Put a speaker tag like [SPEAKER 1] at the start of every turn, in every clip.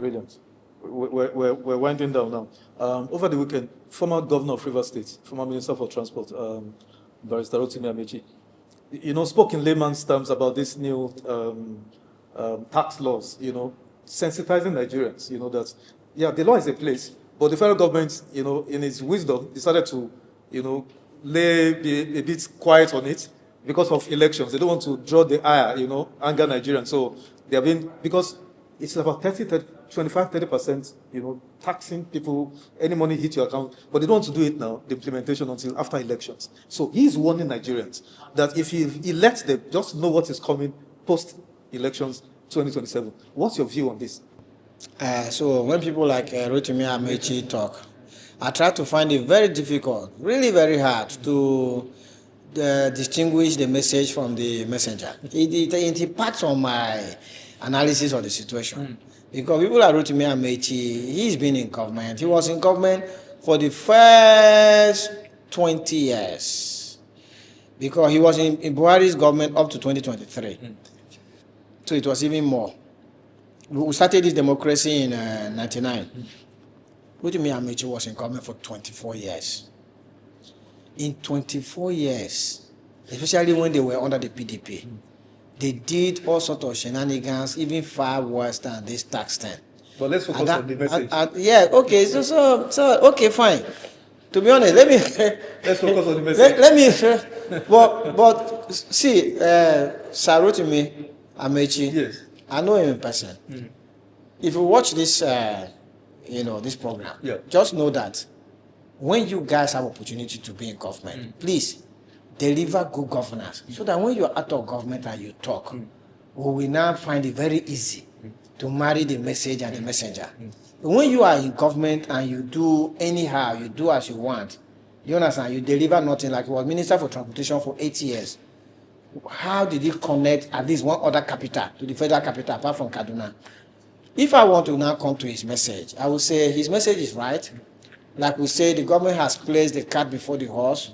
[SPEAKER 1] Brilliant. We're winding down now. Over the weekend, former governor of Rivers State, former minister for transport, Barrister Rotimi Amaechi, spoke in layman's terms about this new tax laws, sensitizing Nigerians, that, yeah, the law is in place, but the federal government, in its wisdom, decided to, be a bit quiet on it because of elections. They don't want to draw the ire, anger Nigerians. So they have been, because it's about 25-30%, taxing people, any money hit your account, but they don't want to do it now, the implementation, until after elections. So he's warning Nigerians that if he lets them just know what is coming post-elections 2027. What's your view on this?
[SPEAKER 2] So when people like Rotimi Amaechi talk, I try to find it very difficult, really very hard to distinguish the message from the messenger. It impacts on my analysis of the situation. Because people like Rotimi Amaechi, he's been in government. He was in government for the first 20 years. Because he was in Buhari's government up to 2023. So it was even more. We started this democracy in 99. Rotimi Amaechi was in government for 24 years. In 24 years, especially when they were under the PDP, they did all sorts of shenanigans, even far worse than this tax thing.
[SPEAKER 1] But let's focus on the message.
[SPEAKER 2] Yeah, okay, so okay, fine. To be honest, let me
[SPEAKER 1] let's focus on the message.
[SPEAKER 2] Let me but see, Sir Rotimi Amaechi,
[SPEAKER 1] yes,
[SPEAKER 2] I know him in person. If you watch this this program,
[SPEAKER 1] yeah,
[SPEAKER 2] just know that when you guys have opportunity to be in government, please deliver good governance, so that when you're out of government and you talk, we will now find it very easy to marry the message and the messenger. When you are in government and you do anyhow, you do as you want, you understand, you deliver nothing. Like he was Minister for Transportation for 8 years. How did he connect at least one other capital to the federal capital apart from Kaduna? If I want to now come to his message, I will say his message is right. Like we say, the government has placed the cart before the horse.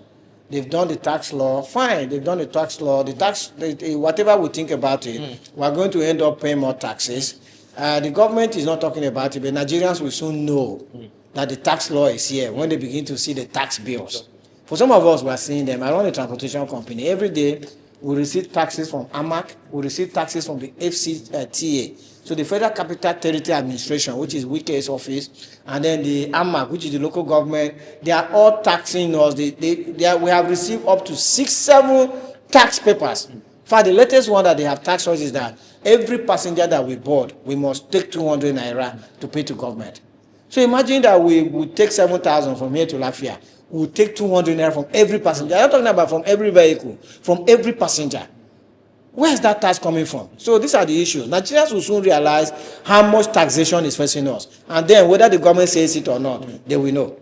[SPEAKER 2] They've done the tax law. Fine, they've done the tax law. Whatever we think about it, we're going to end up paying more taxes. The government is not talking about it, but Nigerians will soon know that the tax law is here when they begin to see the tax bills. For some of us, we're seeing them. I run a transportation company. Every day, we receive taxes from AMAC. We receive taxes from the FCTA. So the Federal Capital Territory Administration, which is Wike's office, and then the AMAC, which is the local government, they are all taxing us. We have received up to 6-7 tax papers. In fact, the latest one that they have taxed us is that every passenger that we board, we must take 200 naira to pay to government. So imagine that we would take 7,000 from here to Lafia. We would take 200 naira from every passenger. I'm not talking about from every vehicle, from every passenger. Where is that tax coming from? So these are the issues. Nigerians will soon realize how much taxation is facing us. And then whether the government says it or not, they will know.